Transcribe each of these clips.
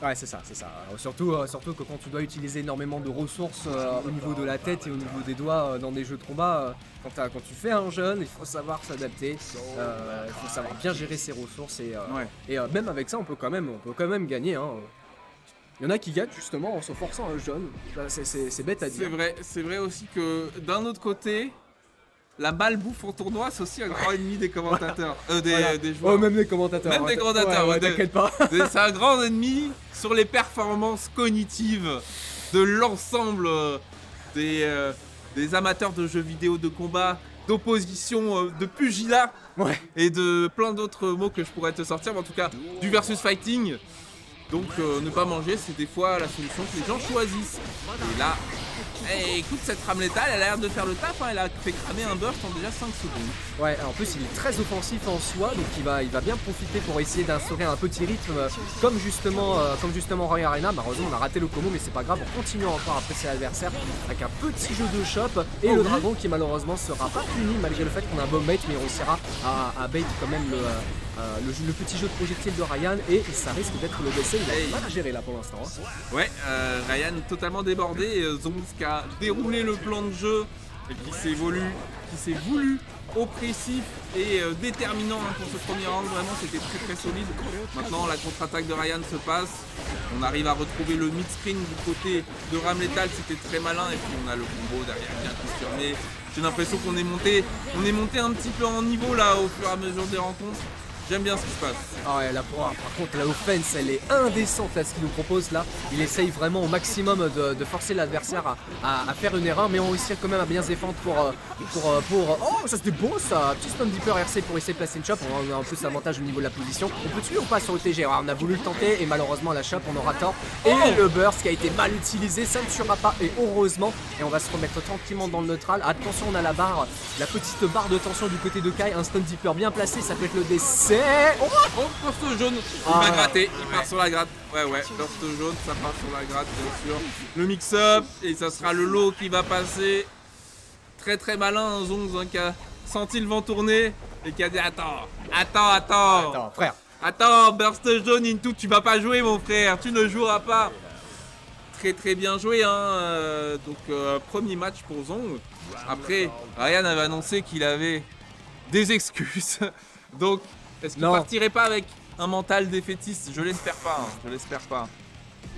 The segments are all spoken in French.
Ouais, c'est ça, c'est ça. Surtout que quand tu dois utiliser énormément de ressources au niveau de la tête et au niveau des doigts dans des jeux de combat, quand tu fais un jeune, il faut savoir s'adapter, il faut savoir bien gérer ses ressources et même avec ça, on peut quand même gagner. Hein. Il y en a qui gagnent justement en se forçant un jeune. C'est bête à dire. C'est vrai aussi que d'un autre côté, la malbouffe en tournoi, c'est aussi un grand ennemi des commentateurs, des joueurs. Oh, même des commentateurs. Même des commentateurs, ouais, t'inquiète pas. C'est un grand ennemi sur les performances cognitives de l'ensemble des amateurs de jeux vidéo de combat, d'opposition, de pugilat et de plein d'autres mots que je pourrais te sortir, mais en tout cas du versus fighting. Donc ne pas manger, c'est des fois la solution que les gens choisissent. Et là, écoute, cette rame létale, elle a l'air de faire le taf, hein, elle a fait cramer un burst en déjà 5 secondes. Ouais, en plus il est très offensif en soi, donc il va bien profiter pour essayer d'instaurer un petit rythme comme justement Roy Arena. Malheureusement on a raté le combo, mais c'est pas grave, on continue encore à presser l'adversaire avec un petit jeu de chop et le dragon qui malheureusement sera pas puni malgré le fait qu'on a un bomb bait, mais il réussira à bait quand même le petit jeu de projectile de Ryan et ça risque d'être le décès. Il a mal à gérer là pour l'instant. Hein. Ouais, Ryan totalement débordé, Zonx qui a déroulé le plan de jeu et qui s'est voulu oppressif et déterminant hein, pour ce premier round. Vraiment c'était très solide. Maintenant la contre-attaque de Ryan se passe, on arrive à retrouver le mid-screen du côté de Rame Lethal, c'était très malin et puis on a le combo derrière bien confirmé. J'ai l'impression qu'on est monté un petit peu en niveau là au fur et à mesure des rencontres. J'aime bien ce qui se passe. Ah ouais, là, par contre la offense elle est indécente là ce qu'il nous propose là. Il essaye vraiment au maximum de forcer l'adversaire à faire une erreur, mais on réussit quand même à bien se défendre pour oh ça c'était beau ça. Petit stun deeper RC pour essayer de placer une chop. On a en plus l'avantage au niveau de la position. On peut tuer ou pas sur le TG. Alors, on a voulu le tenter et malheureusement la chop on aura tort. Et le burst qui a été mal utilisé, ça ne tuera pas et heureusement. Et on va se remettre tranquillement dans le neutral. Attention, on a la petite barre de tension du côté de Kai. Un stun deeper bien placé, ça peut être le décès. Oh, burst jaune, il va gratter, il part sur la gratte. Ouais, burst jaune, ça part sur la gratte, bien sûr. Le mix-up, et ça sera le lot qui va passer. Très malin, Zonx hein, qui a senti le vent tourner et qui a dit attends, frère. Attends, burst jaune, Into, tu vas pas jouer, mon frère, tu ne joueras pas. Très bien joué, hein. Donc, premier match pour Zonx. Après, Ryan avait annoncé qu'il avait des excuses. Donc, est-ce qu'il partirait pas avec un mental défaitiste? Je l'espère pas, hein, je l'espère pas.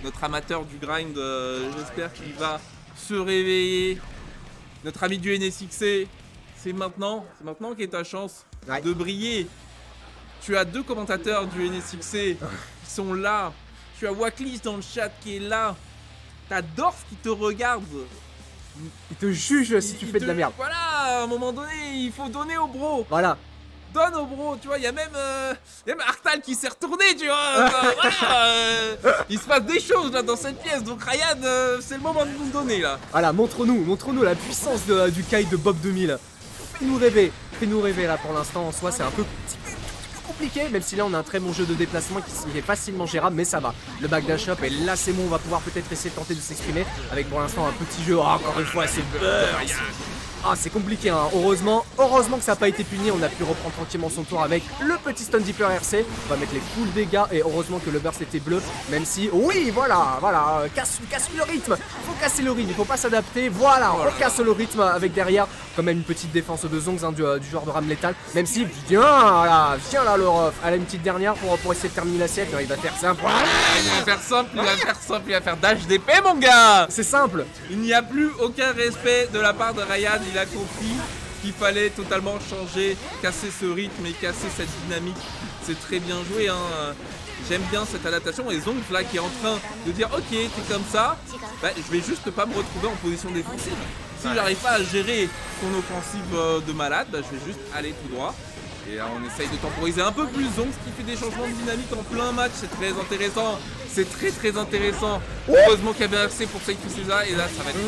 Notre amateur du grind, j'espère qu'il va se réveiller. Notre ami du NSXC, c'est maintenant qu'est ta chance de briller. Tu as deux commentateurs du NSXC qui sont là. Tu as Waklis dans le chat qui est là. T'as Dorf qui te regarde. Il te juge si tu fais de la merde. Voilà, à un moment donné, il faut donner au bro. Voilà. Donne au bro, tu vois, il y a même Arctal qui s'est retourné, tu vois. Voilà, il se passe des choses là dans cette pièce, donc Ryan, c'est le moment de nous donner là. Voilà, montre-nous la puissance du Kai de Bob 2000. Fais-nous rêver là pour l'instant. En soi, c'est un peu compliqué, même si là on a un très bon jeu de déplacement qui est facilement gérable, mais ça va. Le backdash up et là c'est bon, on va pouvoir peut-être essayer de tenter de s'exprimer avec pour l'instant un petit jeu. Oh, encore une fois, c'est ah, c'est compliqué, hein. Heureusement que ça n'a pas été puni. On a pu reprendre tranquillement son tour avec le petit stun deeper RC. On va mettre les full dégâts et heureusement que le burst était bleu. Même si, oui, voilà, casse le rythme. Faut casser le rythme, il faut pas s'adapter. Voilà, on casse le rythme avec derrière quand même une petite défense de Zonx hein, du genre de Rame Lethal. Même si, viens là le ref. Elle a une petite dernière pour essayer de terminer l'assiette. Il va faire simple. Il va faire dash d'épée, mon gars. C'est simple. Il n'y a plus aucun respect de la part de Ryan. Il a compris qu'il fallait totalement changer, casser ce rythme et casser cette dynamique. C'est très bien joué, hein. J'aime bien cette adaptation et Zonx là qui est en train de dire ok, t'es comme ça, bah, je vais juste pas me retrouver en position défensive. Si j'arrive pas à gérer ton offensive de malade, bah, je vais juste aller tout droit. Et là, on essaye de temporiser un peu plus Zonx qui fait des changements de dynamique en plein match, c'est très intéressant. C'est très intéressant. Heureusement qu'il y avait RC pour safe César et là ça va être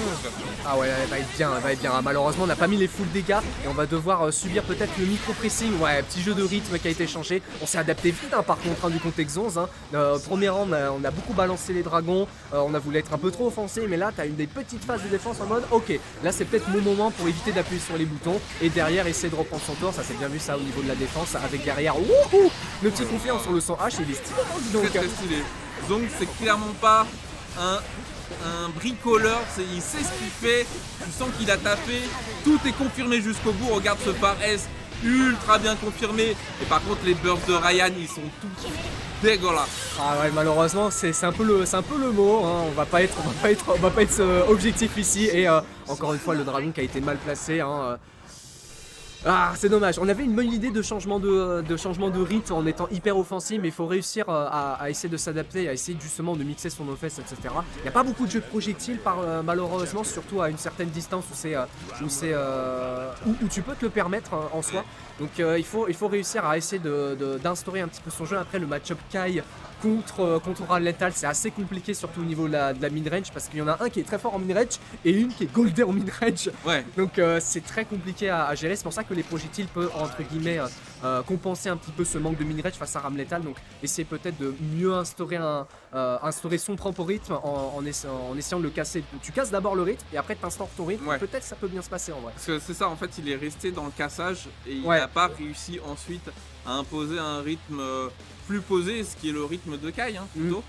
ah ouais, elle va être bien, Malheureusement on n'a pas mis les full dégâts et on va devoir subir peut-être le micro-pressing. Ouais, petit jeu de rythme qui a été changé. On s'est adapté vite hein, par contre hein, du contexte Zonx hein. Premier round on a beaucoup balancé les dragons, on a voulu être un peu trop offensé, mais là t'as une des petites phases de défense en mode ok, là c'est peut-être mon moment pour éviter d'appuyer sur les boutons et derrière essayer de reprendre son tour. Ça c'est bien vu ça au niveau de la défense avec derrière le petit confiance sur le 100H, il est stylé, dis donc. Très stylé. Zong, c'est clairement pas un bricoleur, il sait ce qu'il fait, tu sens qu'il a taffé, tout est confirmé jusqu'au bout, regarde ce par S ultra bien confirmé, et par contre les bursts de Ryan ils sont tous dégueulasses. Ah ouais, malheureusement c'est un peu le mot, hein. On va pas être objectif ici, et encore une fois le dragon qui a été mal placé, hein. Ah, c'est dommage. On avait une bonne idée de changement de rythme en étant hyper offensif, mais il faut réussir à essayer de s'adapter, à essayer justement de mixer son offense, etc. Il n'y a pas beaucoup de jeux de projectiles malheureusement, surtout à une certaine distance où tu peux te le permettre en soi. Donc il faut réussir à essayer d'instaurer un petit peu son jeu. Après le match-up Kai contre Rallenthal, c'est assez compliqué, surtout au niveau de la mid-range, parce qu'il y en a un qui est très fort en mid-range et une qui est goldée en mid-range. Ouais. Donc c'est très compliqué à gérer. C'est pour ça que les projectiles peuvent entre guillemets compenser un petit peu ce manque de mid-range face à Rallenthal. Donc essayer peut-être de mieux instaurer son propre rythme en essayant de le casser. Tu casses d'abord le rythme et après tu instaures ton rythme. Ouais. Peut-être ça peut bien se passer en vrai. Parce que c'est ça, en fait, il est resté dans le cassage et il n'a pas réussi ensuite à imposer un rythme plus posé, ce qui est le rythme de Kai, hein, plutôt.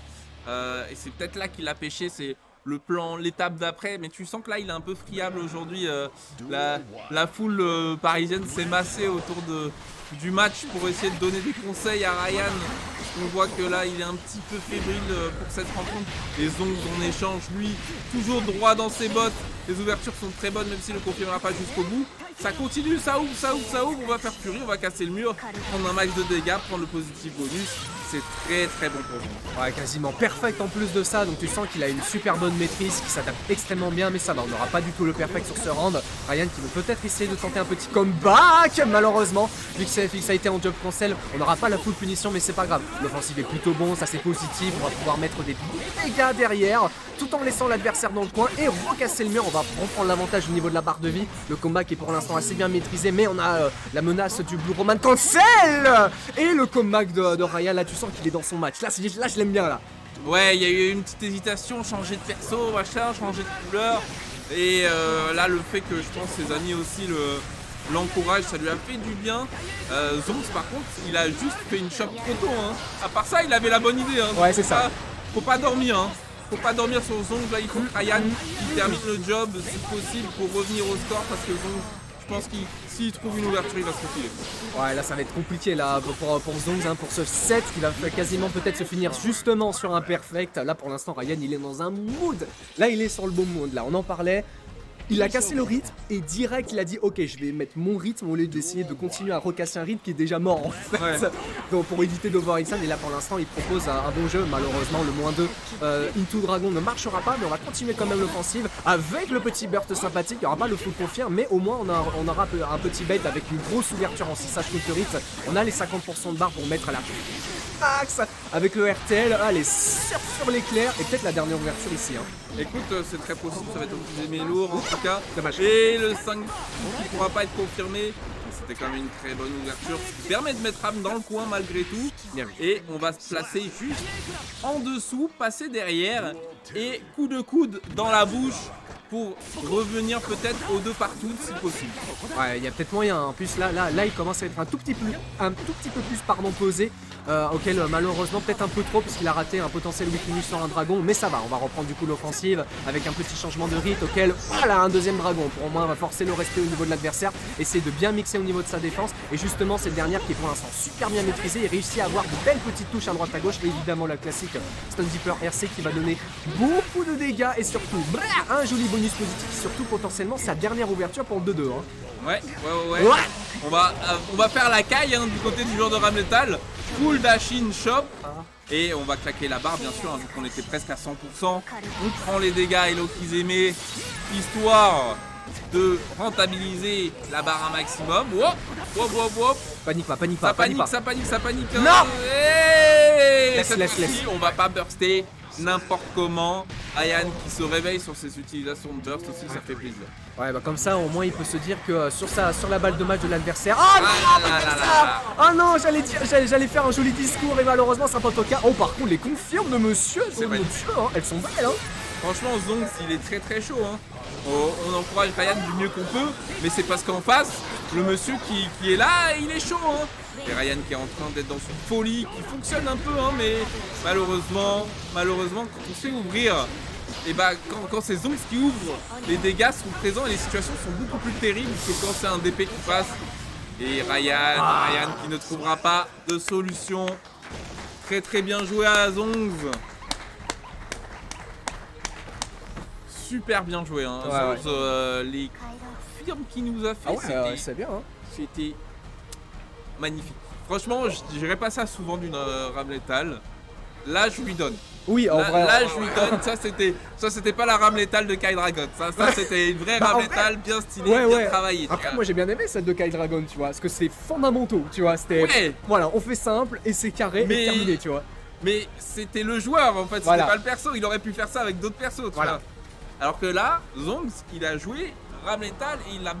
Et c'est peut-être là qu'il a pêché, c'est le plan, l'étape d'après, mais tu sens que là il est un peu friable aujourd'hui. La foule parisienne s'est massée autour du match pour essayer de donner des conseils à Ryan. On voit que là il est un petit peu fébrile pour cette rencontre. Les Zong en échange, lui, toujours droit dans ses bottes. Les ouvertures sont très bonnes, même s'il ne confirmera pas jusqu'au bout. Ça continue, ça ouvre, ça ouvre, ça ouvre. On va faire furie, on va casser le mur, prendre un max de dégâts, prendre le positif bonus. C'est très très bon pour lui. Ouais, quasiment perfect en plus de ça. Donc tu sens qu'il a une super bonne maîtrise, qui s'adapte extrêmement bien. Mais ça va, on n'aura pas du tout le perfect sur ce round. Ryan qui veut peut-être essayer de tenter un petit comeback. Malheureusement, vu que ça a été en job cancel, on n'aura pas la full punition, mais c'est pas grave. L'offensive est plutôt bon, ça c'est positif. On va pouvoir mettre des dégâts derrière, tout en laissant l'adversaire dans le coin et recasser le mur. On va reprendre l'avantage au niveau de la barre de vie. Le combat qui est pour l'instant assez bien maîtrisé, mais on a la menace du Blue Roman Cancel et le comeback de Ryan. Là tu sens qu'il est dans son match, là je l'aime bien là. Ouais, il y a eu une petite hésitation, changer de perso, machin, changer de couleur. Et là le fait que je pense ses amis aussi l'encouragent, ça lui a fait du bien. Zonx par contre il a juste fait une chope trop tôt, hein. À part ça il avait la bonne idée, hein. Ouais, c'est ça. Faut pas dormir, hein. Faut pas dormir sur Zonx, là il faut que Ryan il termine le job si possible pour revenir au score, parce que Zonx, je pense qu'il s'il trouve une ouverture il va se refiler. Ouais, là ça va être compliqué là pour Zonx, hein, pour ce set qui va quasiment peut-être se finir justement sur un perfect. Là pour l'instant Ryan il est dans un mood, là il est sur le bon mood, là on en parlait. Il a cassé le rythme et direct il a dit ok, je vais mettre mon rythme au lieu d'essayer de continuer à recasser un rythme qui est déjà mort en fait. Ouais. Donc pour éviter d'overextend, et là pour l'instant il propose un bon jeu. Malheureusement le -2 Into Dragon ne marchera pas, mais on va continuer quand même l'offensive avec le petit burst sympathique. Il n'y aura pas le full confirm, mais au moins on aura un petit bait avec une grosse ouverture en 6H contre hit. On a les 50% de barre pour mettre à la max avec le RTL. Allez, sur l'éclair et peut-être la dernière ouverture ici, hein. Écoute, c'est très possible, ça va être un petit lourd en tout cas. Et le 5 qui ne pourra pas être confirmé. C'était quand même une très bonne ouverture qui permet de mettre Ram dans le coin malgré tout. Et on va se placer juste en dessous, passer derrière et coup de coude dans la bouche pour revenir peut-être aux deux partout si possible. Ouais, il y a peut-être moyen. En plus là il commence à être un tout petit peu plus posé. Auquel malheureusement peut-être un peu trop, puisqu'il a raté un potentiel weakness sur un dragon, mais ça va, on va reprendre du coup l'offensive avec un petit changement de rythme auquel voilà un deuxième dragon. Pour au moins on va forcer le respect au niveau de l'adversaire, essayer de bien mixer au niveau de sa défense, et justement cette dernière qui est pour l'instant super bien maîtrisée et réussit à avoir de belles petites touches à droite à gauche, et évidemment la classique Stun Deeper RC qui va donner beaucoup de dégâts et surtout un joli bonus positif, surtout potentiellement sa dernière ouverture pour le 2-2, hein. Ouais. On va faire la caille, hein, du côté du joueur de Rallenthal. Full dash-in shop. Et on va claquer la barre bien sûr, hein, vu qu'on était presque à 100%. On prend les dégâts et l'Okizeme, histoire de rentabiliser la barre un maximum. Wop. Panique pas. Ça panique. Hein. Non. Laisse. On va pas burster n'importe comment. Ryan qui se réveille sur ses utilisations de burst aussi, ça fait plaisir. Ouais, bah comme ça au moins il peut se dire que sur la balle de match de l'adversaire. Oh non, j'allais faire un joli discours et malheureusement ça pas au cas. Oh par contre les confirmes de monsieur, hein, elles sont belles, hein. Franchement Zonx il est très chaud, hein. On encourage Ryan du mieux qu'on peut, mais c'est parce qu'en face le monsieur qui est là, il est chaud hein. Et Ryan qui est en train d'être dans une folie qui fonctionne un peu hein, mais malheureusement quand on se fait ouvrir, et bah quand c'est Zonx qui ouvre, les dégâts sont présents et les situations sont beaucoup plus terribles que quand c'est un DP qui passe. Et Ryan qui ne trouvera pas de solution. Très très bien joué à Zonx. Super bien joué hein. Ouais, Zonx, les firmes qu'il nous a fait, c'est bien hein. c'était magnifique. Franchement, je dirais pas ça souvent d'une rame létale. Là, je lui donne. Oui, en vrai. Là, je lui donne. Ça, c'était pas la rame létale de Kai Dragon. Ça c'était une vraie rame létale bien stylée, bien travaillée. Après, moi j'ai bien aimé celle de Kai Dragon, tu vois, parce que c'est fondamentaux, tu vois. C'était. Ouais. Voilà, on fait simple et c'est carré et terminé, tu vois. Mais c'était le joueur en fait, c'était pas le perso. Il aurait pu faire ça avec d'autres persos, tu vois. Alors que là, Zonx, il a joué rame létale et il l'a